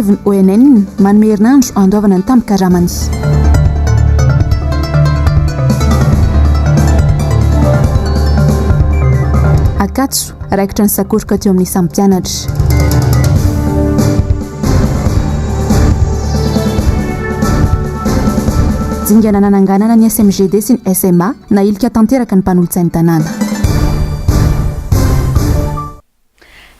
anivon'ny ONN manome herinandro andoavana ny tampokaramany. Akatso raikitra ny sakoroka teo amin'ny sampianatra. Dingana nananganana ny SMGD sy ny SMA na ilika tanteraka ny mpanolotsain'ny tanàna.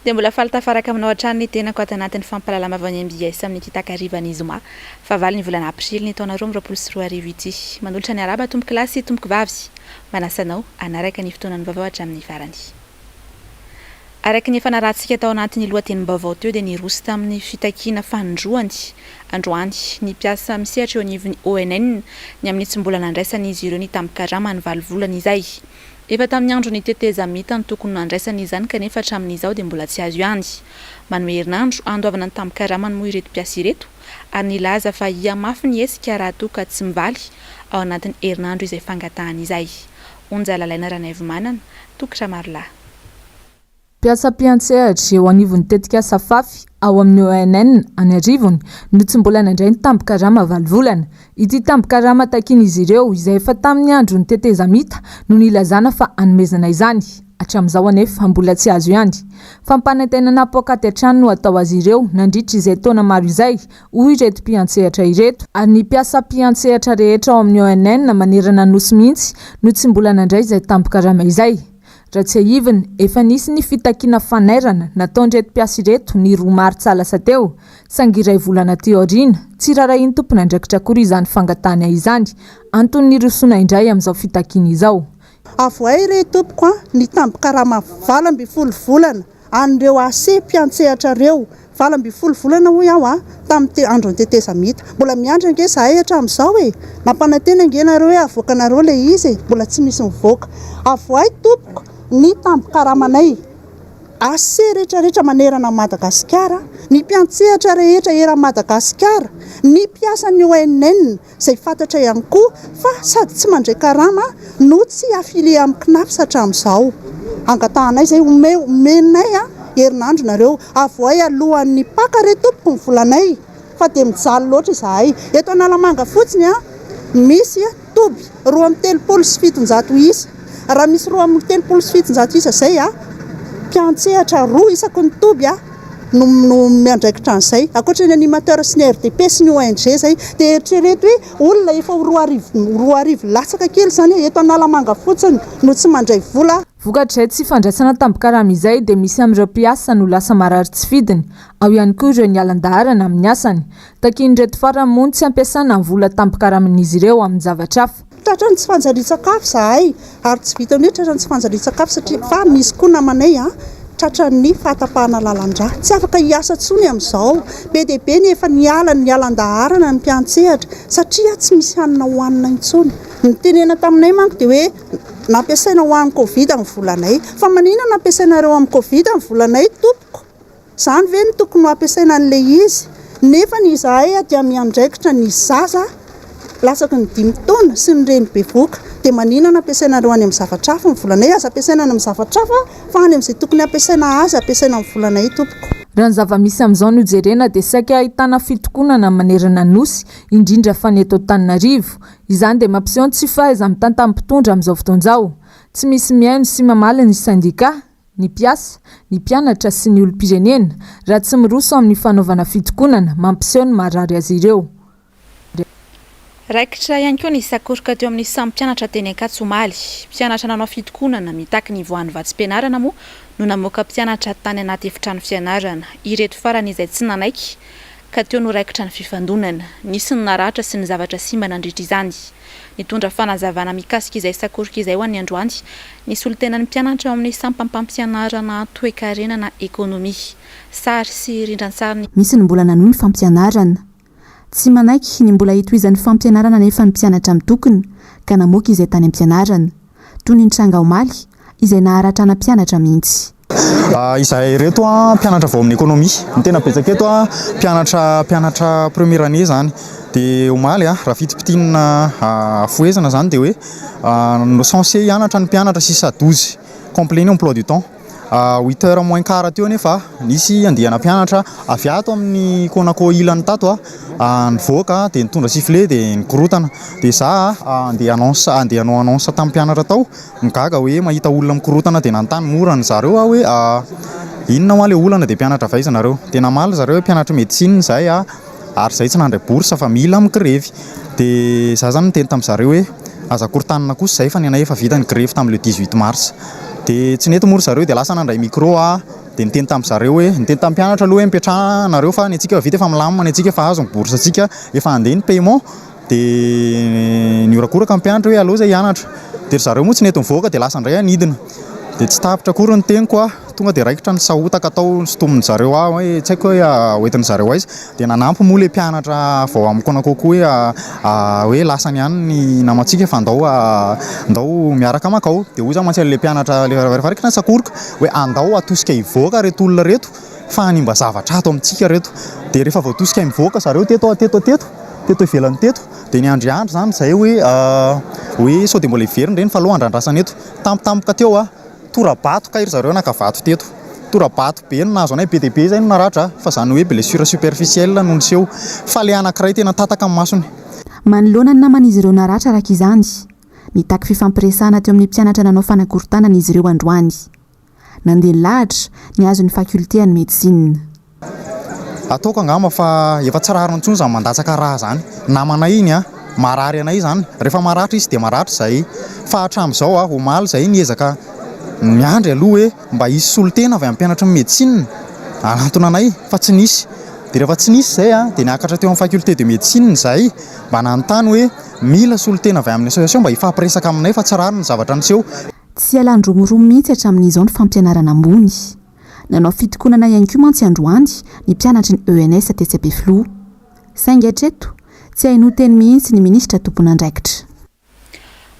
Dia mbola falitafaraka aminao hatrany ny tenako ato anatin'ny fampalalama avy any MBS amin'ny kitakarivan'ny zoma fa valy ny volana aprily ny taona 2024 ity. Manolotra ny araba tomboky lahy sy tomboky vavy. Manasanao anaraka ny fotoanan'ny vaovao hatramin'ny farany. Araka ny fanarahantsika tao anatin'ny lohatenim-baovao teo dia niroso tamin'ny fitakiana fandroany androany ny mpiasa misehatra eo anivon'ny ONN ny amin'ny tsy mbola nandraisan'izy ireo ny tampokarama ny valovolana izay. Efa tamin'ny andro ny teteza mita ny tokony nandraisana izany kanefa hatramin'izao dia mbola tsy azo ihany. Manome herinandro andoavana ny tampokarama moa ireto mpiasa ireto ary nilaza fa hiamafy ny hesika raha toa ka tsy mivaly ao anatin'ny herinandro izay fangatahana izay. Onja lalaina Ranaivomanana, Tokotry Marolahy. Mpiasa mpiantsehatra eo anivon'ny tetika safafy ao amin'ny ONN any Arivony no tsy mbola nandray ny tampokarama valovolana. Ity tampokarama takin'izy ireo izay efa tamin'ny andro ny teteza mita no nilazana fa hanomezana izany. Hatramin'izao anefa mbola tsy azo ihany. Fampanantenana poakaty hatrany no atao azy ireo nandritra izay taona maro izay hoy ireto mpiantsehatra ireto. Ary ny mpiasa mpiantsehatra rehetra ao amin'ny ONN manerana nosy mihitsy no tsy mbola nandray izay tampokarama izay. Raha tsy ahiviny efa nisy ny fitakiana fanairana nataon'ireto mpiasa ireto ny 2 martsa lasa teo. Sangiray volana teo aoriana tsy rarahiny tompona andraikitra akory izany fangatahana izany antony nirosona indray amin'izao fitakiana izao. Avoay re tompoko ny tampokarama 20 volana an'ireo ase mpiantsehatra reo 20 volana hoy aho tamin'ny andro ny teteza mita. Mbola miandry ange zahay hatramin'izao nampanantena ange nareo hoe avoaka nareo le izy mbola tsy misy mivoaka. Avoay tompoko ny tambokaramanay ase rehetrarehetra manerana Madagasikara, ny mpiantsehatra rehetra eran'ny Madagasikara, ny mpiasan'ny ONN izay fantatra ihany koa fa sady tsy mandray karama no tsy afile amin'ny KNAPS hatramin'izao. Angatahanay izay omenay herinandro nareo avoay alohan'ny paka re tompoko ny volanay fa dia mijaly loatra izahay. Eto Analamanga fotsiny misy toby 2.7 isa. Raha misy 2.7 isa zay mpiantsehatra 2 isaky ny toby no miandraikitra an'izay. Ankoatra ny animateur sy ny RDP sy ny ONG zay dia eritrereto hoe olona efa 2 arivo latsaka kely zany eto Analamanga fotsiny no tsy mandray vola. Vokatray tsy fandraisana tampokarama izay dia misy amin'ireo mpiasa no lasa marary tsy fidiny. Ao ihany koa ireo nialan-daharana amin'ny asany. Takin'ireto farany moa tsy ampiasana ny vola tampokaraman'izy ireo amin'ny zavatra hafa. Tratrany tsy fanjarian-tsakafo zahay ary tsy vita hoe tratrany tsy fanjarian-tsakafo satria fa misy koa namanay tratrany fahatapahana lalandra tsy afaka hiasa tsony amin'izao. Be dia be ny efa nialan-daharana ny mpiantsehatra satria tsy misy hanina hohanina intsony. Ny tenena taminay manko dia hoe nampiasaina ho amin'ny Covid ny volanay fa maninona nampiasainareo amin'ny Covid ny volanay tompoko. Izany ve ny tokony nampiasaina an'ilay izy nefa ny izahay dia miandraikitra ny zaza lasaky ny 5 taona sy ny reny bevoka dia maninona nampiasainareo any amin'ny zavatra hafa ny volanay. Aza ampiasaina any amin'ny zavatra hafa fa any amin'izay tokony ampiasaina azy ampiasaina amin'ny volanay tompoko. Raha ny zava-misy amin'izao no jerena dia saika ahitana fitokonana manerana nosy indrindra fa ny eto Antananarivo. Izany dia mampiseho ny tsy fahaiza mitantam-pitondra amin'izao fotoan'izao. Tsy misy mihaino sy mamaly ny sandika, ny mpiasa, ny mpianatra sy ny olom-pirenena raha tsy miroso amin'ny fanaovana fitokonana mampiseho ny marary azy ireo. Raikitra ihany koa ny sakoroka teo amin'ny samy mpianatra teny Ankatsomaly. Mpianatra nanao fitokonana mitaky ny voan'ny vatsim-pianarana moa no namoaka mpianatra tany anaty efitrano fianarana. Ireto farany izay tsy nanaiky ka teo no raikitra ny fifandonana. Nisy ny naratra sy ny zavatra simba nandritra izany. Nitondra fanazavana mikasika izay sakoroka izay ho an'ny androany. Nisy olo-tenan'ny mpianatra ao amin'ny sampam-pampianarana toe-karena na ekonomia. Sary sy rindran-tsary. Misy ny mbola nanohy ny fampianarana. Tsy manaiky ny mbola hitohizan'ny fampianarana nefa ny mpianatra mitokony ka namoaka izay tany am-pianarana. Toy ny Tranga Omaly izay naharatra ana mpianatra mihitsy. Izahay reto mpianatra vao amin'ny ekonomia. Ny tena betsaka eto mpianatra première année zany. Dia Omaly raha fitipitiana foezana zany dia hoe no censé hianatra ny mpianatra 6 à 12 complet ny emploi du temps. 8h moins quart teo nefa nisy andehana mpianatra avy ato amin'ny Konako ilany tato nivoaka dia nitondra sifflet dia nikorotana dia za andeha hanao annonce tamin'ny mpianatra tao migaga hoe mahita olona mikorotana dia nanontany morana zareo hoe inona moa ilay olana dia mpianatra vaiza nareo dia namaly zareo hoe mpianatra médecine zay ary zay tsy nandray bourse fa mila migrevy dia za zany niteny tamin'ny zareo hoe aza korotanina kosa zay fa nena efa vita ny grevy tamin'le 18 mars dia tsy nety mory zareo dia lasa nandray micro dia niteny tamin'ny zareo hoe niteny tamin'ny mpianatra aloha hoe mipetrahanareo fa ny antsika efa vita efa milamina ny antsika efa azo ny bourse antsika efa andeha ny paiement dia niorakoraka ny mpianatra hoe allo zay hianatra dia zareo moa tsy nety mivoaka dia lasa indray anidina dia tsy tapitra kory ny teniko tonga dia raikitra ny sahotaka tao sotomin'ny zareo hoe tsy haiko hoe hoentin'ny zareo aiza dia nanampy moa le mpianatra vao amin'ny Konako hoe lasany ihany ny namantsika fa andao miaraka makao dia hoy za mantsy le mpianatra le varika na sakoroka hoe andao atosika hivoaka reto olona reto fa hanimba zavatra ato amintsika reto dia rehefa vao atosika mivoaka zareo teto ivelany teto dia ny andriandro zany zay hoe sao dia mbola iveriny reny fa aloha andrandrasana eto tampotampoka teo torabato kairy zareo nakavato teto torabato be no nahazo anay be dia be zay no naratra fa zany hoe blessure superficielle no niseho fa le anankiray tena tataka amin'ny masony manoloana ny namana izy ireo naratra araka izany nitaky fifampiresahana teo amin'ny mpianatra nanao fanakorontanana izy ireo androany nandeha lahatra ny azo ny faculté ny médecine ataoko angamba fa efa tsy rariny intsony zany mandatsaka raha zany namanay iny marary anay zany rehefa maratra izy dia maratra zay fa hatramin'izao omaly zay niezaka miandry aloha hoe mba hisy solotena avy amin'ny mpianatra ny médecine anatona anay fa tsy nisy dia rehefa tsy nisy zay dia niakatra teo amin'ny faculté de médecine zay mba nanontany hoe mila solotena avy amin'ny association mba hifampiresaka aminay fa tsy rariny ny zavatra niseho tsy alandromoromo mihitsy hatramin'izao ny fampianarana ambony nanao fitokonana ihany koa mantsy androany ny mpianatra ny ENS TCP Flou saingy hatreto tsy haino teny mihitsy ny minisitra tompon'andraikitra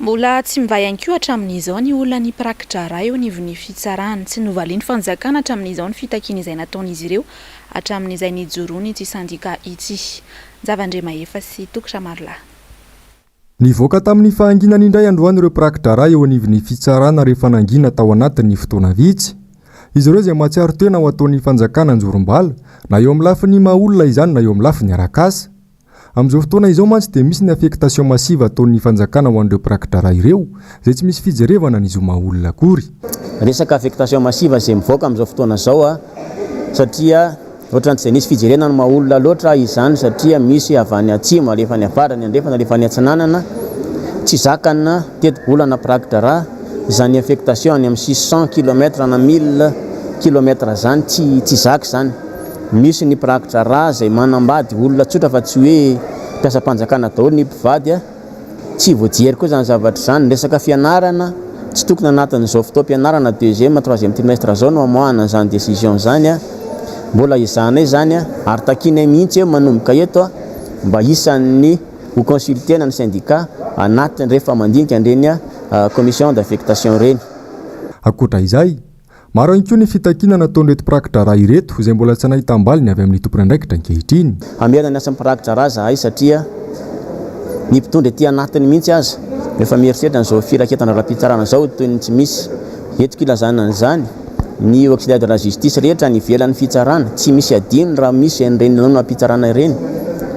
mbola tsy mivay ihany koa hatramin'izao ny olona ny prakitra raha eo nivony fitsarana tsy novaliany fanjakana hatramin'izao ny fitakiana izay nataon'izy ireo hatramin'izay nijoroany ity sandika ity zavandrema efa sy tokotra marla nivoaka tamin'ny fahanginany indray androany ireo prakitra raha eo anivony fitsarana rehefa nangina tao anatin'ny fotoana vitsy izy ireo izay mahatsiaro tena ho ataon'ny fanjakana anjorom-bala na eo amin'ny lafiny maha-olona izany na eo amin'ny lafiny arakasa amin'izao fotoana izao mantsy dia misy ny affectation massive ataon'ny fanjakana ho an'ireo prakitra raha ireo izay tsy misy fijerevana n'izo maha-olona akory resaka affectation massive izay mivoaka amin'izao fotoana izao satria ohatran'izay nisy fijerena ny maha-olona loatra izany satria misy avy any atsimo alefa any avarany andrefana alefa any atsinanana tsy zakana teto-bolana prakitra raha izany affectation any amin'ny 600 km na 1000 km zany tsy zaka zany misy ny prakitra raha izay manambady olona tsotra fa tsy hoe mpiasa-panjakana daholo ny mpivady tsy voajery koa zany zavatra zany resaka fianarana tsy tokony anatin'izao fotoam-pianarana 2e 3e trimestre zao no amoahana zany décision zany mbola izanay zany ary takinay mihitsy eo manomboka eto mba isan'ny ho consultena ny syndicat anatiny rehefa mandinika andreny commission d'affectation reny akoatra izay maro ihany koa ny fitakiana nataon'ireto prakitra raha ireto izay mbola tsy nahita ambaliny avy amin'ny tompony andraikitra ankehitriny amiana ny asan'ny prakitra raha zahay satria ny mpitondra ety anatiny mihitsy aza rehefa mieritreritra n'izao firaketana raha-pitsarana zao toy ny tsy misy etiko ilazana an'izany ny auxiliaire de la justice rehetra ny velan'ny fitsarana tsy misy adino raha misy an'ireny nanao mpitsarana ireny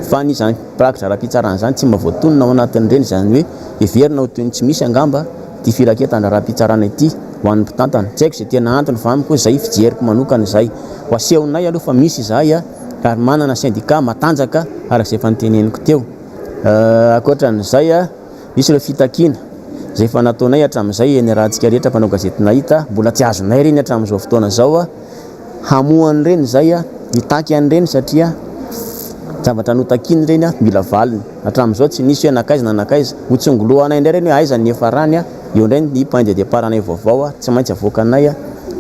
fa ny zany prakitra raha-pitsarana zany tsy mavoatonina ao anatin'ireny zany hoe everina ho toy ny tsy misy angamba ty firaketana raha-pitsarana ity ho an'ny mpitantana tsy haiko izay tena antony fa amiko zay fijeriko manokana izay ho asehonay aloha fa misy izahay ary manana syndicat matanjaka arak'izay efa niteneniko teo akoatran'izay misy ireo fitakiana zay efa nataonay hatramin'izay ny rahantsika rehetra mpanao gazety nahita mbola tsy azonay reny hatramin'izao fotoana zao hamohany reny zay hitaky an'ireny satria zavatra notakiny reny mila valiny hatramin'izao tsy nisy hoe nakaiza na nakaiza hotsongoloanay indray reny hoe aiza ny efa rany eo indray ny point de départ anay vaovao tsy maintsy avoakanay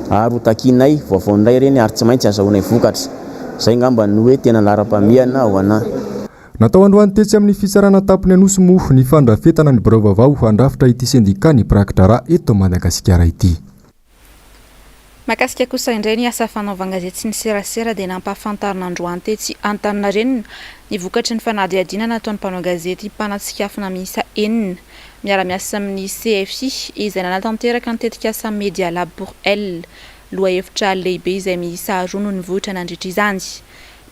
ary hotakinay vaovao indray reny ary tsy maintsy azahoanay vokatra zay ngamba ny hoe tena lara-pamiana ho anahy natao androany tetsy amin'ny fitsarana tampony anosy mofo ny fandrafetana ny birao vaovao handrafitra ity syndicat ny prakitra raha eto Madagasikara ity makasika kosa indray ny asa fanaovana gazety sy ny serasera dia nampahafantarina androany tetsy Antaninarenina ny vokatry ny fanadihadinana ataon'ny mpanao gazety mpanatsikafina miisa enina miara-miasa amin'ny CFI izay nanatanteraka ny tetikasa Media Lab pour Elle lohahevitra lehibe izay miisa roa no nivohitra nandritra izany.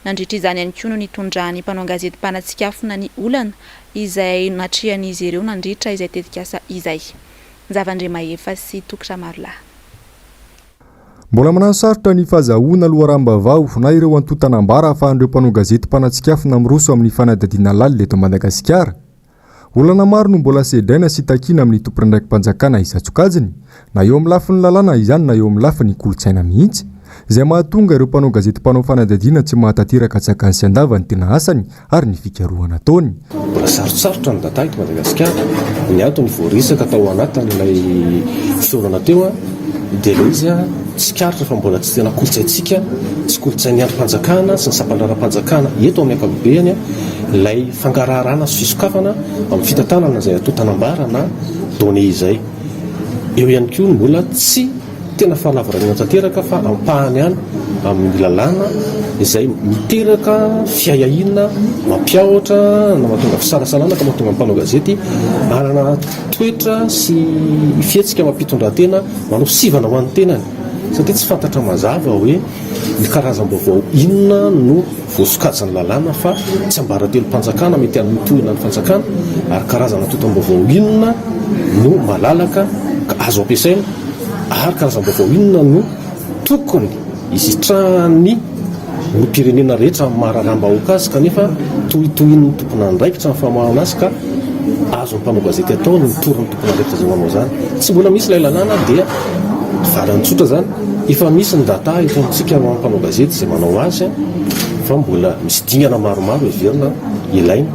Nandritra izany ihany koa no nitondrany mpanao gazety mpanatsikafona ny olana izay natrihan'izy ireo nandritra izay tetikasa izay. Zavandremahefa sy Tokra Marla. Mbola manano sarotra ny fahazahoana loharambavao na ireo antotanambara ahafahan'ireo mpanao gazety mpanatsikafona miroso amin'ny fanadadiana laly eto Madagasikara. Olana maro no mbola sedraina sy takiana amin'ny tompon'andraiki-panjakana Isatsokajiny, na eo amin'ny lafin'ny lalàna izany na eo amin'ny lafin'ny kolotsaina mihitsy, izay mahatonga ireo mpanao gazety mpanao fanadadiana tsy mahatanteraka tsakany sy andavany tena asany ary ny fikarohana ataony. Mbola sarosarotra ny data eto Madagasikara, ny ato ny voarisaka tao anatin'ilay fiorana teo dia ilay izy tsy karitra fa mbola tsy tena kolotsaintsika, tsy kolotsain'ny androm-panjakana sy ny sampandara-panjakana eto amin'ny ankapobeny ilay fangaraharaana sy fisokafana amin'ny fitantanana izay atotanambara na donné izay. Eo ihany koa mbola tsy tena fahalavarana tanteraka fa ampahany ihany amin'ny lalàna izay miteraka fiahiahina mampiahotra na mahatonga fisalasalana ka mahatonga mpanao gazety manana toetra sy fihetsika mampitondran-tena manao sivana ho an'ny tenany, satria tsy fantatra mazava hoe ny karazam-baovao inona no voasokajany lalàna fa tsy ambara-telo-panjakana mety amin'ny tohina ny fanjakana ary karazana totam-baovao inona no malalaka ka azo ampiasaina ary karazam-baovao inona no tokony isitrahany ny pirenena rehetra mahararamba-hoaka azy kanefa tohitohin'ny tompona andraikitra ny famahana azy ka azo ny mpanao gazety atao ny mitorony tompona andraikitra zay manao zany. Tsy mbola misy ilay lalàna dia valany tsotra zany, efa misy ny data eto amintsika amin'ny mpanao gazety izay manao azy fa mbola misy dingana maromaro heverina ilaina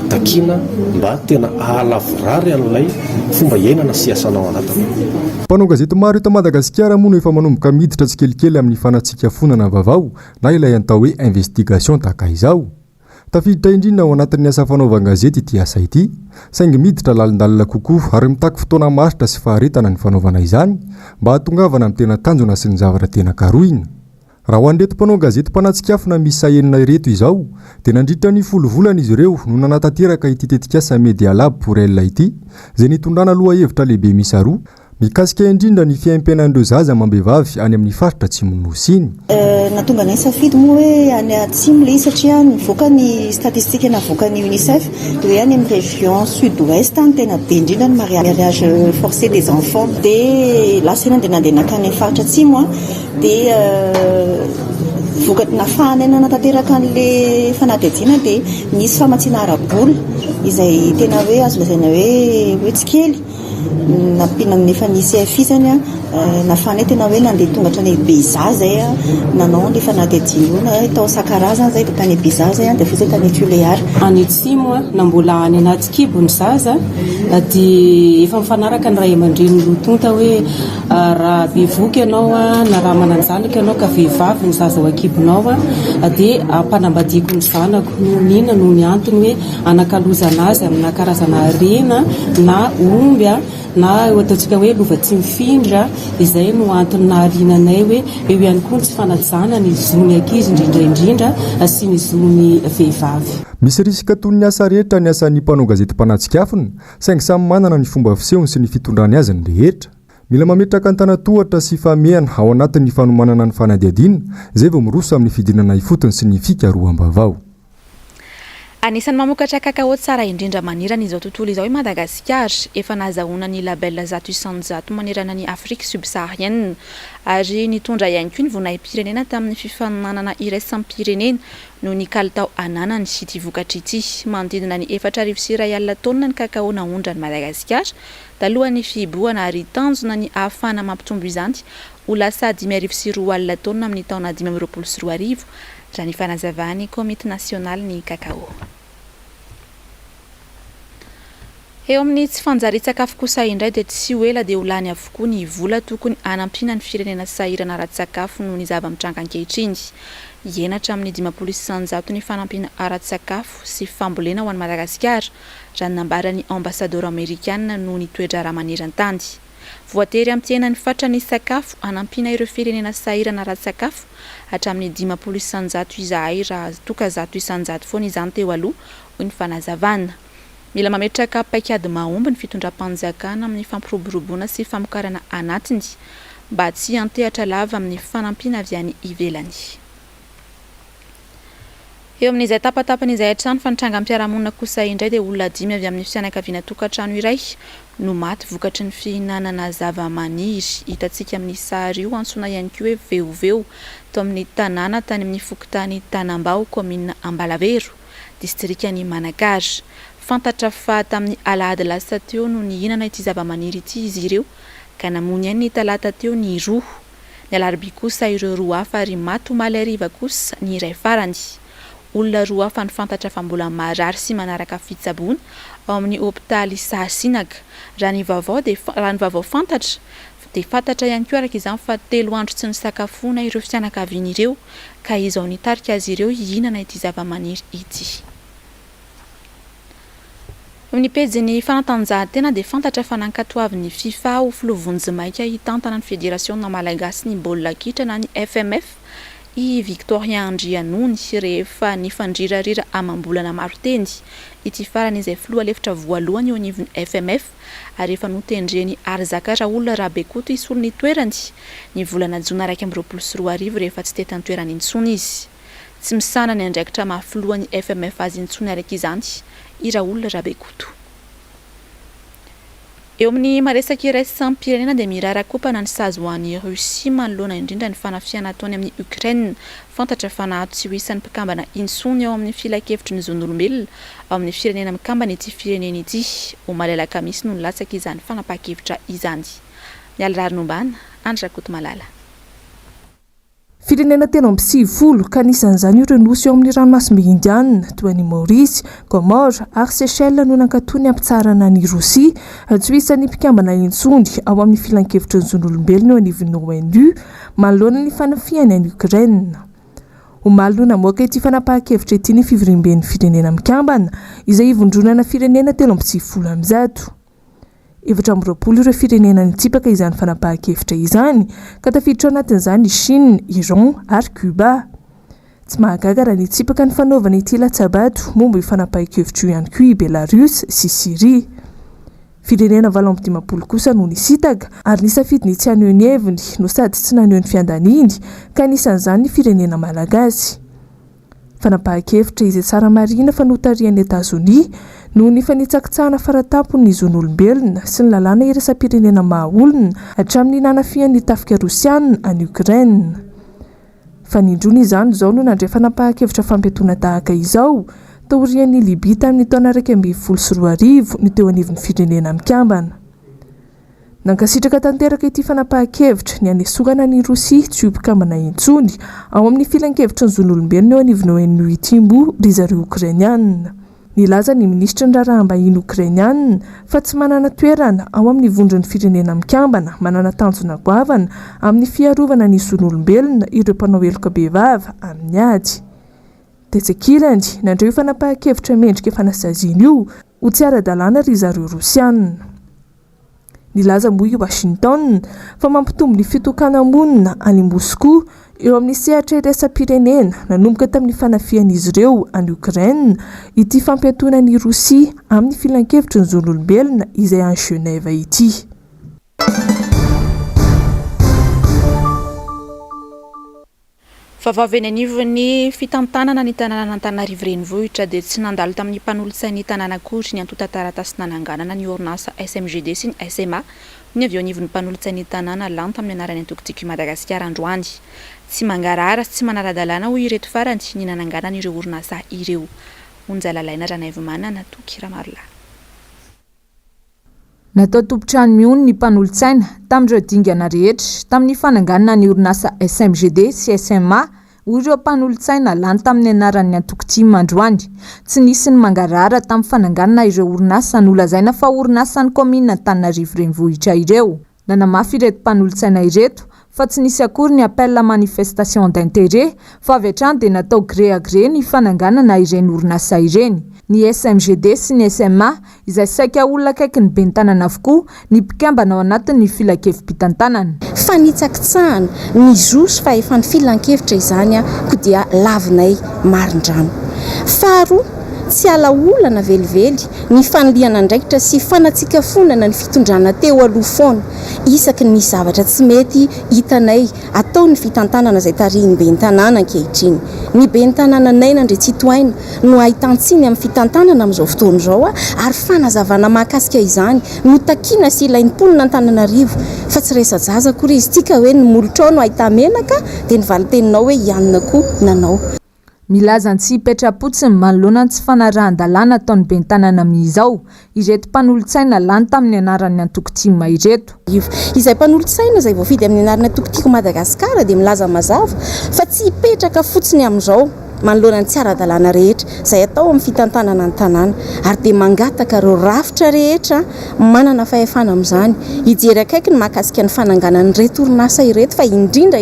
takiana mba tena ahalavorary an'ilay fomba iainana sy asanao anatiny. Mpanao gazety maro eto Madagasikara moa no efa manomboka miditra tsikelikely amin'ny fanatsikafona vaovao na ilay atao hoe investigation tahaka izao. Tafiditra indrindra ao anatin'ny asa fanaovana gazety ity asa ity, saingy miditra lalindalina kokoa ary mitaky fotoana maritra sy faharetana ny fanaovana izany mba hahatongavana amin'ny tena tanjona sy ny zavatra tena karohina. Raha ho an'ireto mpanao gazety mpanatsikafona misy enina ireto izao dia nandritra ny 10 volana izy ireo no nanatanteraka ity tetikasa Media Lab pour elle ity, izay nitondrana lohahevitra lehibe miisa roa mikasika indrindra ny fiaimpenan'ireo zaza mambehivavy any amin'ny faritra Atsimo ny Nosy iny. Natonga ny safidy moa hoe any Atsimo ilay satria nivoaka ny statistika navoaka ny UNICEF dia hoe any amin'ny région sud-ouest ny tena be indrindra ny mariage forcé des enfants dia lasa dia nandeha nakany amin'ny faritra Atsimo dia vokatry nafahana nanatanteraka an'ilay fanadihadiana dia nisy famatsiana ara-bola izay tena hoe azo lazaina hoe tsy kely nampina amin'ny efa nisy afisany nafana tena hoe nandeha tongatra ny Bezaza nanao ny fanadihadiana tao sakarazany zay dia tany Bezaza dia fitsy tany Tuleary any Atsimo na mbola any anaty kibo ny zaza dia efa mifanaraka ny ray aman-dreny lotonta hoe raha bevoky ianao na raha mananjanaka ianao ka vehivavy ny zaza ao akibonao dia ampanambadiako ny zanako nina no ny antony hoe anakalozana azy amina karazana arena na omby na ataontsika hoe lova tsy mifindra, izay no antony naharinanay hoe eo ihany koa tsy fanajana ny zony ankizy indrindra sy ny zony vehivavy. Misy risika toy ny asa rehetra ny asan'ny mpanao gazety mpanatsikafona, saingy samy manana ny fomba fisehony sy ny fitondrany azy ny rehetra. Mila mametraka antanatohatra sy famehana ao anatin'ny fanomanana ny fanadihadiana izay vao miroso amin'ny fidinana ifotony sy ny fikaroham-bavao. Anisan'ny mamokatra kakao tsara indrindra manirana izao tontolo izao i Madagasikara, efa nahazahoana ny label zato isanjato manerana ny Afrique subsaharienne ary nitondra ihany koa ny vonahim-pirenena tamin'ny fifaninanana iraisam-pirenena no ny kalitao ananany sy ity vokatra ity. Manodidina ny 4,1 taona ny kakao naondra ny Madagasikara talohan'ny fihibohana ary tanjona ny ahafahana mampitombo izany ho lasa 5,2 taona amin'ny taona 2024 raha ny fanazavany Komite Nasional ny kakao. Eo amin'ny tsy fanjari-tsakafo kosa indray dia tsy ho ela dia ho lany avokoa ny vola tokony hanampiana ny firenena sahirana ara-tsakafo noho ny zava-mitranga ankehitriny. Henatra amin'ny 10 isanjato ny fanampiana ara-tsakafo sy fambolena ho an'i Madagasikara raha ny nambaran'ny ambasador amerikana noho ny toetra raha maneran-tany. Voatery ampiana ny fatra ny sakafo hanampiana ireo firenena sahirana ara-tsakafo hatramin'ny 10 isanjato izahay raha toka 100 isanjato foana izany teo aloha hoy ny fanazavana. Mila mametraka paikady mahomby ny fitondram-panjakana amin'ny fampiroboroboana sy famokarana anatiny mba tsy antehatra lava amin'ny fanampiana avy any ivelany. Eo amin'izay tapatapan'izay hatrano fa nitranga ampiarahamonina kosa indray dia olona 5 avy amin'ny fianakaviana tokantrano iray no maty vokatry ny fihinanana zava-maniry. Hitantsika amin'ny sary io antsoina ihany koa hoe veoveo to amin'ny tanàna tany amin'ny fokontany Tanambao, commune Ambalavero, distriktany Manakary. Fantatra fa tamin'ny alahady lasa teo no nihinana ity zava-maniry ity izy ireo ka namony ihany ny talata teo ny roa. Ny alarobia kosa ireo roa hafa ary maty omaly hariva kosa ny iray farany. Olona roa hafa ny fantatra fa mbola marary sy manaraka fitsaboana ao amin'ny hopitaly Sasinaka. Raha ny vaovao fantatra dia fantatra ihany koa araka izany fa 3 andro tsy nisakafoana ireo fianakaviana ireo ka izao nitarika azy ireo hihinana ity zava-maniry ity. Amin'ny pejiny fanatanjahantena dia fantatra fa nankatoavin'ny FIFA ho filovonjimaika hitantana ny Fédération Malagasy ny baolina kitra na ny FMF i Victorien Andrianony rehefa nifandrirarira amam-bolana maro teny. Ity farany izay filoha lefitra voalohany eo anivon'ny FMF ary efa notendreny Arzaka Raoul Rabekoto isolo ny toerany ny volana Jona 2024 rehefa tsy tety an-toerany intsony izy. Tsy misana ny andraikitra mahafilohan'ny FMF azy intsony araka izany i Raoul Rabekoto. Eo amin'ny maresaka iray sampirenena dia mirara kopana ny sazy ho an'ny Russia manoloana indrindra ny fanafiana ataony amin'ny Ukraine. Fantatra fa nahato tsy ho isan'ny mpikambana intsony ao amin'ny filakevitry ny zon'olombelona ao amin'ny firenena mikambana ity firenena ity. Omaly alakamisy no nilatsaka izany fanapahan-kevitra izany. Miala rarinombana Andra Kotomalala. Firenena 10 ka anisan'izany ireo nosy eo amin'ny ranomasimbe Indiana toy ny Maurice, Comore ary Seychelles no nankatony ampitsarana ny Rosia tsy ho isan'ny mpikambana intsony ao amin'ny filan-kevitry ny zon'olombelona eo anivon'ny ONU manoloana ny fanafiany any Ukraine. Omaly no namoaka ity fanapahan-kevitra ity ny fivirimben'ny firenena mikambana izay ivondronana firenena 10 amin'izay. 720 ireo firenena nitsipaka izany fanapahan-kevitra izany ka tafiditra anatin'izany Chine, Iran ary Cuba. Tsy mahagaga raha nitsipaka ny fanaovana ity latsabato momba io fanapahan-kevitra io ihany koa i Belarus sy Syrie. Firenena 720 kosa no nisitaka ary nisafidiny tsy haneho ny heviny no sady tsy naneho ny fiandaniny ka anisan'izany ny firenena malagasy. Fanapahan-kevitra izay tsara marina fa notarian'ny Etazonia no ny fanitsakitsahana faratampony ny zon'olombelona sy ny lalàna iraisam-pirenena mahaolona hatramin'ny nanafian'ny tafika Rosiana any Ukraine. Fanindrony izany izao no nandray fanapahan-kevitra fampiatoana tahaka izao taorian'ny Libia tamin'ny taona 2012 ny teo anivon'ny firenena mikambana. Nankasitraka tanteraka ity fanapahan-kevitra ny anesorana ny Rosia tsy ho mpikambana intsony ao amin'ny filan-kevitra ny zon'olombelona eo anivon'ny ONU Itimbo ry zareo Ukrainiana. Nilaza ny ministra ny raharaham-bahiny Ukrainiana fa tsy manana toerana ao amin'ny vondron'ny firenena mikambana manana tanjona goavana amin'ny fiarovana ny zon'olombelona ireo mpanao heloka behivava amin'ny ady. Tetsekilany nandreo fanapahan-kevitra mendrika fanasaziana io ho tsy ara-dalàna ry zareo Rosiana. Nilaza moa i Washington fa mampitombo ny fitokana monina any Moscou eo amin'ny sehatra iraisam-pirenena nanomboka tamin'ny fanafian'izy ireo any Ukraine ity fampiatoana ny Rosia amin'ny filan-kevitry ny zon'olombelona izay any Genève ity. Vavavy eny anivon'ny fitantanana ny tanàna Antananarivo renivohitra dia tsy nandalo tamin'ny mpanolotsain'ny tanàna akory ny antota taratasy nananganana ny orinasa SMGD sy ny SMA ny avy eo anivon'ny mpanolotsain'ny tanàna lanta amin'ny anarany antokotiko Madagasikara androany. Tsy mangarara sy tsy manara-dalàna ho ireto farany ny nananganana ireo orinasa ireo. Onjalalaina Ranavomana Natoky Ramarla. Natao tompotrano miony ny mpanolotsaina tamin'ireo dingana rehetra tamin'ny fananganana ny orinasa SMGD sy SMA ho ireo mpanolotsaina lany tamin'ny anaran'ny antokotimo androany. Tsy nisy ny mangarara tamin'ny fananganana ireo orinasa nolazaina fa orinasa ny komina Antananarivo renivohitra ireo. Nanamafy ireto mpanolotsaina ireto fa tsy nisy akory ny appel à manifestation d'intérêt fa avy hatrany dia natao gré à gré ny fananganana ireny orinasa ireny. Ny SMGD sy ny SMA izay saika olona akaiky ny ben'ny tanana avokoa ny mpikambana ao anatin'ny filan-kevim-pitantanana. Fanitsakitsahana ny zosy fa efa ny filan-kevitra izany ko dia lavinay marindrano. Faharoa, tsy alaolana velively ny fanoliana andraikitra sy fanatsikafonana ny fitondrana teo aloha foana isaky ny zavatra tsy mety hitanay atao ny fitantanana izay tarihiny be ny tanàna ankehitriny ny be ny tanànanay nandre tsy toaina no ahitantsiny amin'ny fitantanana amin'izao fotoana izao ary fanazavana mahakasika izany no takiana sy ilain'ny mponina Antananarivo fa tsy resa-jaza kory izy tika hoe ny molotra ao no ahitamenaka dia ny valiteninao hoe ianona koa nanao. Milaza ny tsy hipetra-potsiny manoloana ny tsy fanarahan-dalàna ataon'ny ben'ny tanàna amin'izao ireto mpanolontsaina lany tamin'ny anaran'ny Antoko-Tima ireto. Izay mpanolontsaina izay voafidy amin'ny anaran'ny Antoko-Tima Madagasikara dia milaza mazava fa tsy hipetraka fotsiny amin'izao manoloana ny tsy ara-dalàna rehetra izay atao amin'ny fitantanana ny tanàna ary dia mangataka ireo rafitra rehetra manana fahefana amin'izany hijery akaiky ny mahakasika ny fananganan'ny reto orinasa ireto fa indrindra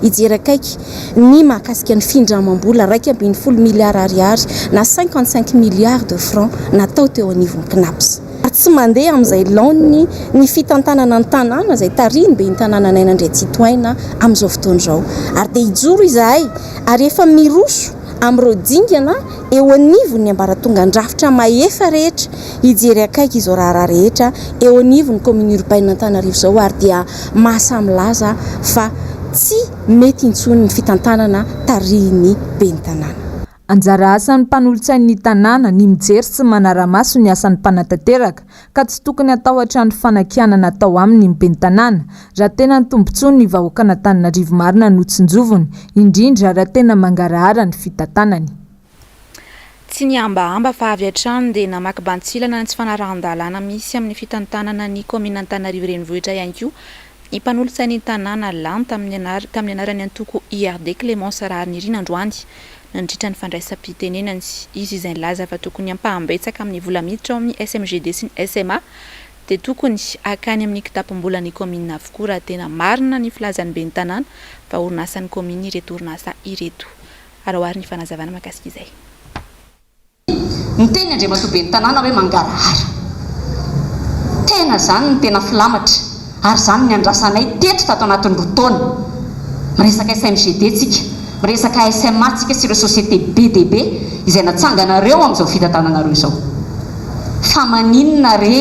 hijery akaiky ny mahakasika ny findramam-bola 1.1 miliara ariary na 55 milliards de francs natao teo anivon'ny CNAPS. Tsy mandeha amin'izay laoniny ny fitantanana ny tanàna izay tarihiny be ny tanànanay nandre tsy toaina amin'izao fotoana izao ary dia hijoro izahay ary efa miroso amin'ireo dingana eo anivon'ny ambaratonga ndrafitra maefa rehetra hijery akaiky izao raharaha rehetra eo anivon'ny commune urbaine Antananarivo izao ary dia mahasamilaza fa tsy mety intsony ny fitantanana tarihiny be ny tanàna. Anjara asan'ny mpanolontsain'ny tanàna ny mijery sy manara-maso ny asan'ny mpanantanteraka ka tsy tokony atao hatrany fanakianana atao aminy be ny tanàna raha tena ny tombontsoany ny vahoaka Antananarivo marina no tsinjovony indrindra raha tena mangarahara ny fitantanany. Tsy ny ambahamba fa avy hatrany dia namaky bantsilana ny tsy fanarahan-dalàna misy amin'ny fitantanana ny commune Antananarivo renivohitra ihany koa ny mpanolontsain'ny tanàna lany tamin'ny anaran'ny Antoko IRD Clémence Raharnirina androany nandritra ny fandraisam-pitenenany izy izay nilaza fa tokony ampahambetsaka amin'ny vola miditra ao amin'ny SMGD sy ny SMA dia tokony akany amin'ny kitapom-bolan'ny commune avokoa raha tena marina ny filazan'ny be ny tanàna fa orinasan'ny commune ireto orinasa ireto. Arahoary ny fanazavana mahakasika izay. Ny teny Andriamatoa be ny tanàna hoe mangarahara tena zany ny tena filamatra ary zany ny andrasanay teto tato anatin'ny rotaona miresaka SMGD tsika miresaka SMA tsika sy ireo société BDB izay natsanganareo amin'izao fitantananareo izao fa maninona re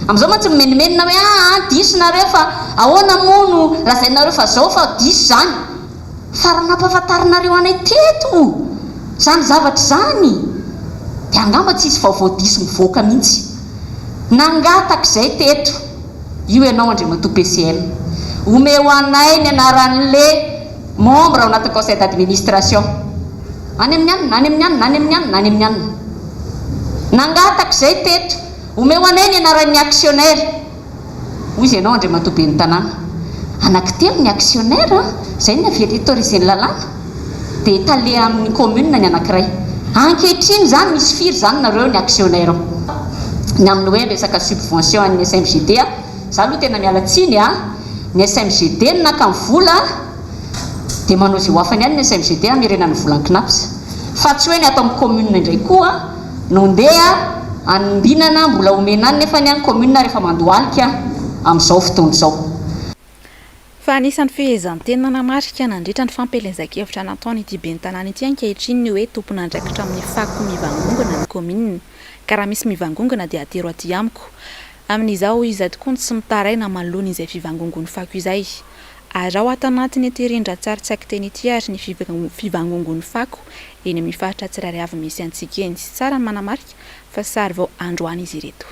amin'izao mantsy mimenimenina hoe diso nareo fa ahoana mono lazainareo fa zao fa diso zany fa raha nampahafantarinareo anay teto zany zavatra zany dia angamba tsy isy vaovao diso mivoaka mihitsy nangataka izay teto io ianao Andriamatoa PCM omeo anay ny anaran'le membre ao anaty conseil d'administration any amin'ny anina nangataka izay teto omeo anay ny anaran'ny actionnaire hoy izy ianao Andriamatoa be ny tanàna anankitelo ny actionnaire izay ny avy autoriser ny lalàna dia tale amin'ny commune ny anankiray ankehitriny zany misy firy zany nareo ny actionnaire ny amin'ny hoe resaka subvention an'ny SMGD za aloha tena miala tsiny ny SMGD naka ny vola dia manao izay hoafany ihany ny SMGD mirenany volan'ny CNAPS fa tsy hoe ny atao amin'ny commune indray koa no ndeha anombinana mbola omenany nefa ny any commune rehefa mandohalika amin'izao fotoana izao. Fa anisan'ny fehezantena namarika nandritra ny fampelezan-kevitra nataony ity be ny tanàna ity ankehitriny ny hoe tompon'andraikitra amin'ny fako mivangongana ny commune ka raha misy mivangongana dia atero aty amiko amin'izao izy tokoa tsy mitaraina manoloana izay fivangongony fako izay ary ao ato anatiny eterindra tsara tsy akiteny ity ary ny fivangongony fako eny amin'ny faritra tsirairay avy misy antsika eny sy tsara ny manamarika fa sary vao androany izy ireto.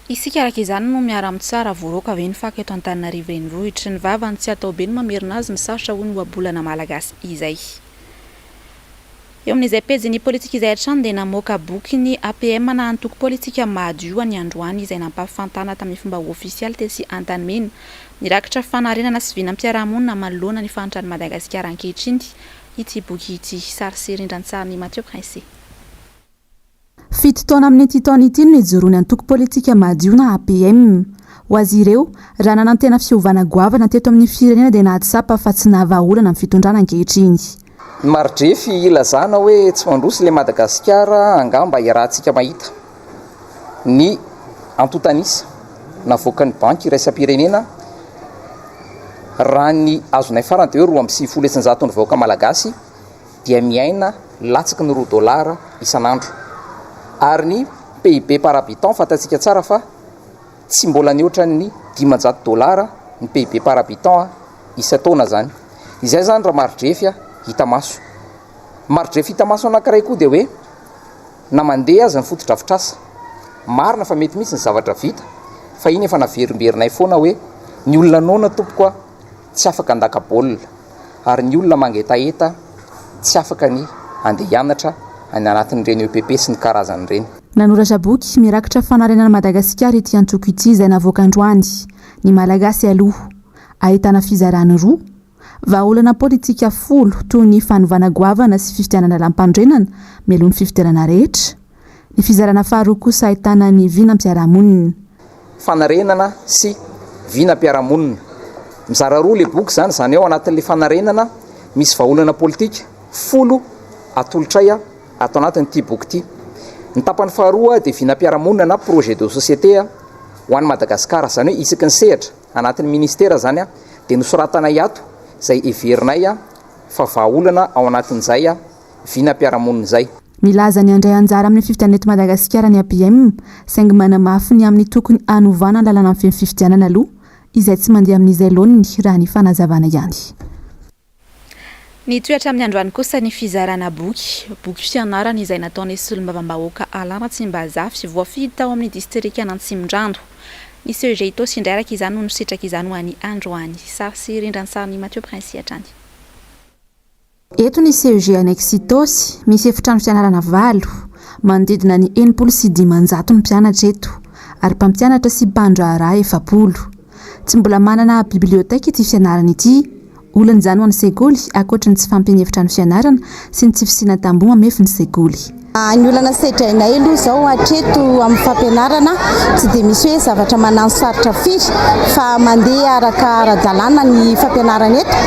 isika araka izany no miara-my tsara voroaka avy ny faka eto Antananarivo renivohitra ny vavany tsy atao be ny mamerina azy misarotra ho ny oabolana malagasy izay. Eo amin'izay pejy ny politika izay hatrany dia namoaka boky ny APM na antoko politika madio ny androany izay nampafantana tamin'ny fomba ofisialy tesy Antanimena nirakitra fanarenana sy vinam-piarahamonina manoloana ny fantran'ny Madagasikara ankehitriny ity boky ity sary sy rindran-tsary Mathieu Prince. Fito taona amin'ny ity taona ity no ijoroany antoko politika madio na APM. Ho azy ireo, raha nanantena fiovana goavana teto amin'ny firenena dia nahatsapa fa tsy nahavaolana amin'ny fitondrana ankehitriny. Ny marodrefy ilazana hoe tsy mandrosy le Madagasikara angamba iarahantsika mahita. Ny antotanisa navoaka ny banky iraisam-pirenena raha ny azonay farany dia hoe 2.9 ny vahoaka malagasy dia miaina latsaky ny $2 isan'andro. Ary ny PIB par habitant fantatsika tsara fa tsy mbola ny ohatran'ny $500 ny PIB par habitant isa-taona zany. Izay zany raha marodrefy hita maso. Marodrefy hita maso anankiray koa dia hoe na mandeha azy ny fotodrafitrasa. Marina fa mety misy ny zavatra vita fa iny efa naverimberinay foana hoe ny olona noana tompoko tsy afaka andaka baolina ary ny olona mangetaheta tsy afaka ny andeha hianatra any anatin'ireny EPP sy ny karazany ireny. Nanoratra boky mirakitra fanarenana Madagasikara ity antoko ity izay navoaka androany ny malagasy aloha ahitana fizarany roa vahaolana politika 10 toy ny fanovana goavana sy fifidianana lampandrenana mialohan'ny fifidianana rehetra. Ny fizarana faharoa kosa ahitana ny vinam-piarahamonina. Fanarenana sy vinam-piarahamonina. Mizara roa le boky zany zany eo anatin'le fanarenana misy vahaolana politika 10 atolotray atao anatin'ity boky ity. Ny tapany faharoa dia vinam-piarahamonina na projet de société ho an'ny Madagasikara zany hoe isaky ny sehatra anatin'ny ministera zany dia nosoratanay ato izay everinay fa vahaolana ao anatin'izay vinam-piarahamonina izay. Milaza ny andray anjara amin'ny fifidianana Madagasikara ny APM saingy manamafy ny amin'ny tokony hanovana ny lalana amin'ny fifidianana aloha izay tsy mandeha amin'izay loniny raha ny fanazavana ihany. Ny toetra amin'ny androany kosa ny fizarana boky fianarana izay nataony solombavam-bahoaka Alain Tsimbazaha sy voafidy tao amin'ny distrika Antsimondrando. Ny CEG tosy indraraka izany no sitraka izany ho an'ny androany. Sary sy rindran-tsary Mathieu Prince hatrany. Eto ny CEG annexe tosy misy efitrano fianarana 8 manodidina ny 75 ny mpianatra eto ary mpampianatra sy mpandra raha 7. Tsy mbola manana biblioteka ity fianarana ity. Olana izany ho an'ny sekoly akoatra ny tsy fampianefitra ny fianarana sy ny tsy fisiana tamboho amefy ny sekoly. Ny olana sedrainay aloha zao hatreto amin'ny fampianarana tsy dia misy hoe zavatra manano sarotra firy fa mandeha araka ara-dalàna ny fampianarana eto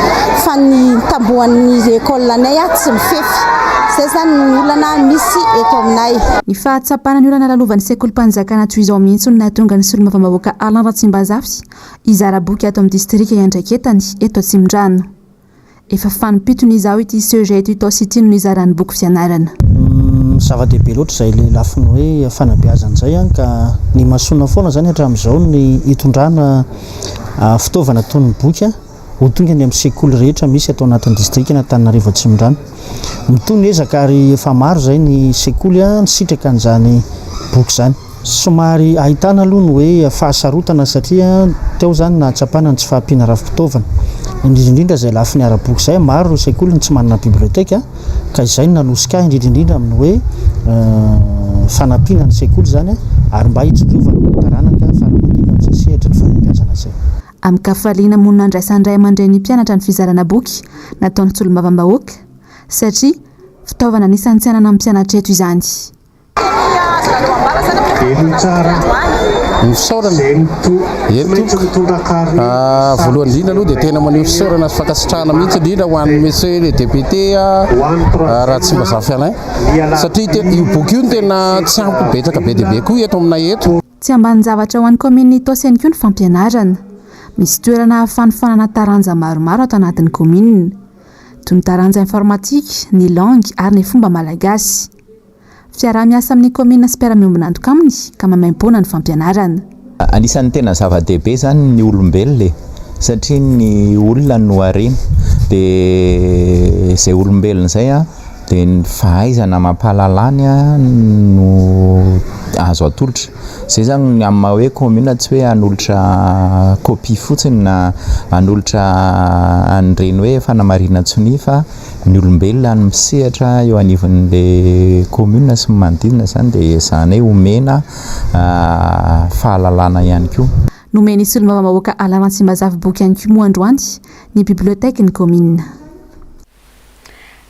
fa ny tambohan'ny ekôlanay tsy mifefy. Zay zany ny olana misy eto aminay. Ny fahatsapana ny olana lalovan'ny sekolim-panjakana toy izao mihitsy no nahatonga ny solombavam-bahoaka Alain Tsimbazaha izara boky ato amin'ny distrika Iandraiketany eto Atsimondrano. Efa fanimpito ny izao ity CEG eto Itaosy ity no izarany boky fianarana. Zava-dehibe loatra izay le lafiny hoe fanabeazana izay ka ny mahasoana foana zany hatramin'izao ny hitondrana fitaovana toy ny boky ho tonga ny amin'ny sekoly rehetra misy atao anatin'ny distrika Antananarivo Atsimondrano. Mitony ezaka ary efa maro zay ny sekoly nisitraka an'izany boky zany. Somary ahitana aloha ny hoe fahasarotana satria teo zany nahatsapana ny tsy fahampiana rafi-pitaovana. Indrindrindra izay lafiny ara-boky izay maro ireo sekoly ny tsy manana biblioteka ka izay nanosika indrindrindrindra amin'ny hoe fanampiana ny sekoly zany ary mba hitsinjovana taranaka faramandiana amin'izay sehatra ny fanabeazana izay. Amin'ny kafaliana monina andraisandray mandray ny mpianatra ny fizarana boky nataony solombavam-bahoaka satria fitaovana anisan'ny tsy anana amin'ny mpianatra eto izany. Ny fisaorana voalohany indrindra aloha dia tena maneho fisaorana sy fankasitrahana mihitsy indrindra ho an'ny monsieur le député raha Tsimbazaha Alain satria io boky io tena tsy ampy betsaka be dia be koa eto aminay eto. Tsy ambany zavatra ho an'ny commune Itaosy ihany koa ny fampianarana. Misy toerana ahafanofanana taranja maromaro ato anatin'ny commune toy ny taranja informatika, ny langue ary ny fomba malagasy. Fiaraha-miasa amin'ny commune sy mpiara-miombona antoka aminy ka mamaim-poana ny fampianarana. Anisan'ny tena zava-dehibe zany ny olombelona satria ny olona no harena dia izay olombelona izay dia ny fahaizana mampahalalany no azo atolotra. Izay zany amin'ny maha hoe commune tsy hoe hanolotra copie fotsiny na hanolotra an'ireny hoe fanamarina tsony fa ny olombelona no misehatra eo anivon'ilay commune sy manodidina zany dia izany hoe omena fahalalana ihany koa. Nomena isy olom-bavam-bahoaka Alamantsimbazavy boky ihany koa moa androany ny bibliotèque ny commune.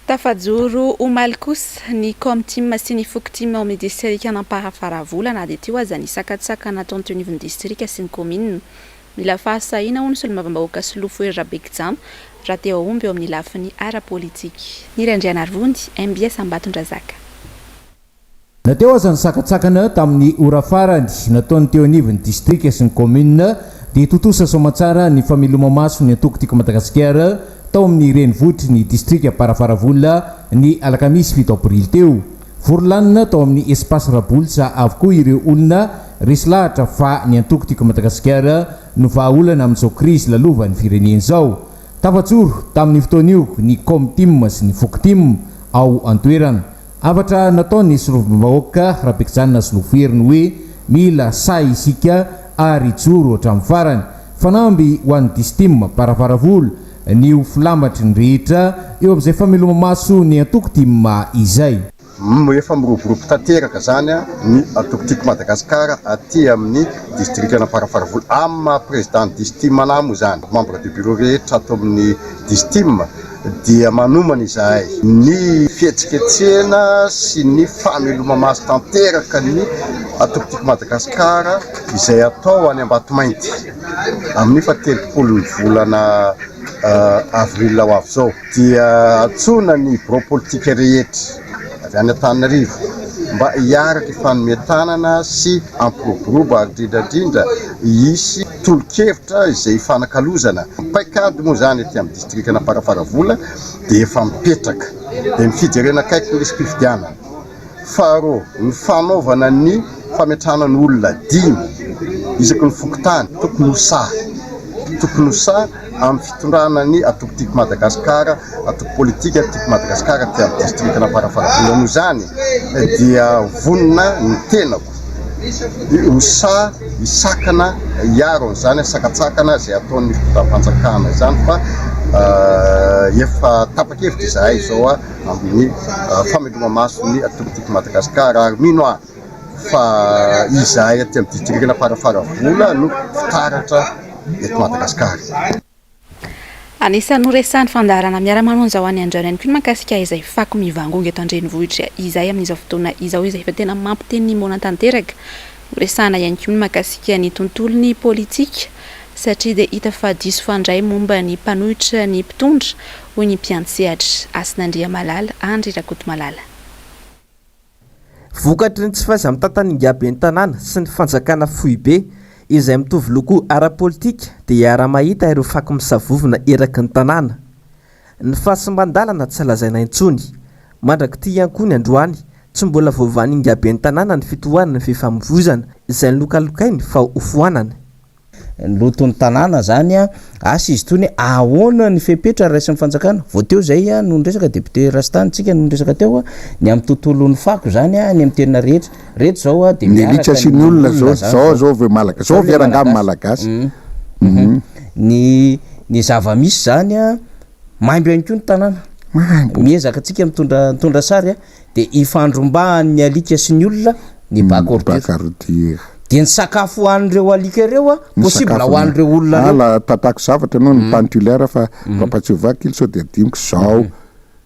Tafajoro omaly kosa ny comtim sy ny fokotim ao amin'ny distrika an'Amparafaravolo dia teo aza ny sakatsakana ataony teo anivon'ny distrika sy ny commune. Mila fahasahina ho ny solombavam-bahoaka Solofoer Rabekijano raha teo aomby eo amin'ny lafiny ara-politika. Ny Randriana Arvondy, MBS Ambatondrazaka. Nateo aza ny sakatsakana tamin'ny ora farany nataony teo anivon'ny distrika sy ny commune dia totosa somatsara ny fameloma-maso ny antoko-tiako Madagasikara tao amin'ny renivohitry ny distrika Amparafaravola ny alakamisy 7 avrily teo. Vorolanina tao amin'ny espace Rabolsa avokoa ireo olona resy lahatra fa ny antoko-tiako Madagasikara no vahaolana amin'izao krizy lalova ny firenena izao. Tafajoro tamin'ny fotoan'io ny comtim sy ny fokotim ao antoerana. Avatra nataony solombavam-bahoaka Rabekijano Solofoeriny hoe mila say isika ary joro hatramin'ny farany. Fanamby ho an'ny distim Amparafaravola ny ho filamatry ny rehetra eo amin'izay fameloma-maso ny antoko-tima izay. Efa miroborobo tanteraka zany ny antoko-tiako Madagasikara aty amin'ny distrika Amparafaravola amin'ny président distim anamo zany membre du bureau rehetra ato amin'ny distim dia manomana izahay ny fihetsiketsehana sy ny fameloma-maso tanteraka ny antoko-tiako Madagasikara izay atao any Ambatomainty amin'ny fatelopolo ny volana avril ho avy zao dia atsona ny bureau politique rehetra avy any Antananarivo mba hiaraka ifanometanana sy ampiroborobo ary indrindrandrindra isy tolo-kevitra izay fanakalozana. Paikady moa zany aty amin'ny distrika Amparafaravola dia efa mipetraka dia ny fijerena akaiky ny resy-pifidianana. Faharoa ny fanaovana ny fametrahana ny olona 5 isaky ny fokotany tokony ho sa amin'ny fitondrana ny antoko-tiako Madagasikara, antoko politika tiako Madagasikara ty amin'ny distrika Amparafaravola noho zany dia vonona ny tenako usa isakana yaro zany sakatsakana zay ataon'ny fitavam-panjakana zany fa efa tapakevitra izahay zao amin'ny fameloma-maso ny antoko-tiako Madagasikara ary mino fa izahay aty amin'ny distrika Amparafaravola no fitaratra eto Madagasikara. Anisan'ny resany fandarana miara-manonja ho an'ny andrarany koa makasika izay fako mivangonga eto an-drenivohitra izay amin'izao fotoana izao izay efa tena mampiteny ny mona tanteraka. Resana ihany koa makasika ny tontolon'ny politika satria dia hita fa diso fandray momba ny mpanohitra ny mpitondra hoy ny mpiantsehatra Asinandria Malala Andry Rakoto Malala. Vokatry ny tsy faiza mitantany ingaby ny tanàna sy ny fanjakana fohy be izay mitovy loko ara-politika dia ara-mahita ireo fako misavovona eraky ny tanàna. Ny fahasimban-dalana tsy lazaina intsony. Mandraky ty ihany koa ny androany tsy mbola voavany ingaby ny tanàna ny fitohanana ny fifamoivoizana izay ny lokalokainy fa hofoanana. Loton'ny tanàna zany asa izy tony ahoana ny fepetra raisin'ny fanjakana vao teo zay no resaka député Rastantsika no resaka teo ny amin'ny tontolon'ny fako zany ny amin'ny tenina rehetra zao dia miaraka ny olona zao ve malagasy zao fiarangamy malagasy ny zava-misy zany maimby ihany koa ny tanàna miezaka atsika mitondra sary dia ifandrombahan'ny alika sy ny olona ny bakordir dia ny sakafo hoan'ireo alika ireo possible hoan'ireo olona ala tatako zavatra anao ny pantulaire fa papatsiovako il sao dia adimiko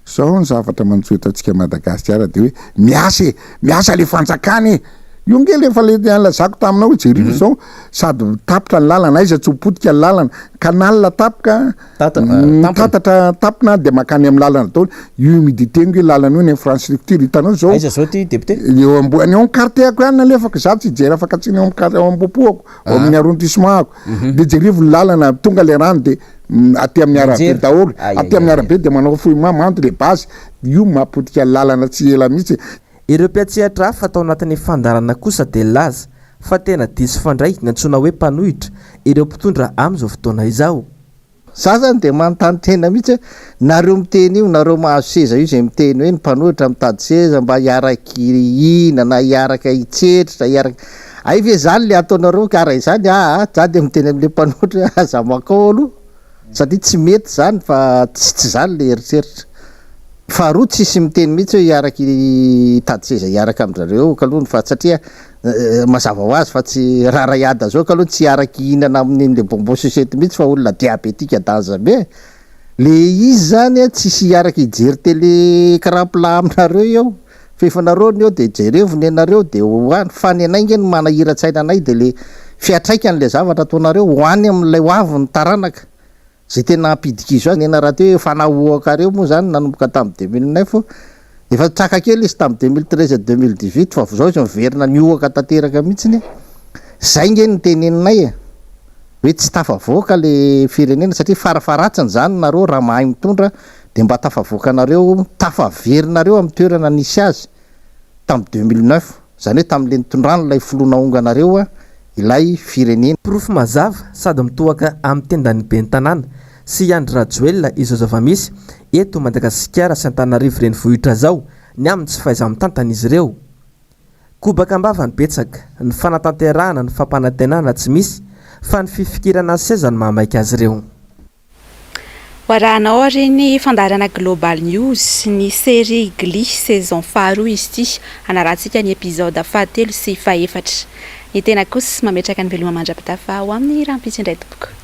zao ny zavatra manjoeto atsika Madagasikara dia hoe miasa le fanjakany io nge lefa le lazako taminao hoe jerivo zao sady tapitra ny lalana aiza tsy hopotika ny lalana kanal tapika tatatra tapina dia makany amin'ny lalana tao humidité hoe lalana io ny infrastructure hitanao zao aiza zao ty député eo amboany ao karteako ihany nalefaka za tsy jera afaka tsiny ao ambopoako ao amin'ny arrondissement ako dia jerivo ny lalana tonga le rano dia aty amin'ny arabe daholo aty amin'ny arabe dia manao foimamanto le basy io mapotika ny lalana tsy ela mihitsy. Ireo mpiatsehatra hafa tao anatin'ny fandarana kosa dia laza fa tena diso fandray ny antsoina hoe mpanohitra ireo mpitondra amin'izao fotoana izao. Za zany de manontany tena mihitsy nareo miteny io nareo mahazo seza io zay miteny hoe ny mpanohitra mitady seza mba hiaraky ihinana hiaraka hitsetritra hiaraka ay ve zany le ataonareo karaha izany za de miteny amin'le mpanohitra aza makao aloha satria tsy mety zany fa tsy zany le eritseritra faharoa tsisy miteny mihitsy hoe hiaraky tady seza hiaraka amin'zareo kalohany fa satria mazava ho azy fa tsy raraiada zao ka aloha tsy hiaraky ihinana amin'le bonbon sosety mihitsy fa olona diabetika daza be le izy zany tsisy hiaraky hijery tele karapla aminareo eo fefanareo ny eo de jerevony anareo de hoany fanenaigy ny manahira-tsaina anay de le fiatraikany le zavatra ataonareo hoany amin'ilay hoavy ny taranaka zay tena ampidikizo azy nena raha te hoe fanahoakareo moa zany nanomboka tamin'ny 2009 fo efa traka kely izy tamin'ny 2013-2018 fa zao izy miverina nioaka tanteraka mihitsiny zay nge ny teneninay hoe tsy tafavoaka le firenena satria farafaratsiny zany nareo raha mahay mitondra de mba tafavoakanareo tafaverinareo amin'ny toerana nisy azy tamin'ny 2009 zany hoe tamin'le nitondrano ilay filona onganareo ilay firenena. Pirofo mazava sady mitohaka amin'ny tendany be ny tanàna sy Andry Rajoelina izao zava-misy eto Madagasikara sy Antananarivo renivohitra zao ny amin'ny tsy fahaiza-mitantana izy ireo. Kobakambava ny betsaka ny fanatanterahana ny fampanantenana tsy misy fa ny fifikirana seza ny mahamaika azy ireo. Hoarahanao ary ny fandarana Global News ny série Glee saison faharoa izy ity anarantsika ny épisode fahatelo sy fahaefatra. Ny tena kosa mametraka ny veloma mandrapitafa ho amin'ny rampitsy indray tompoko.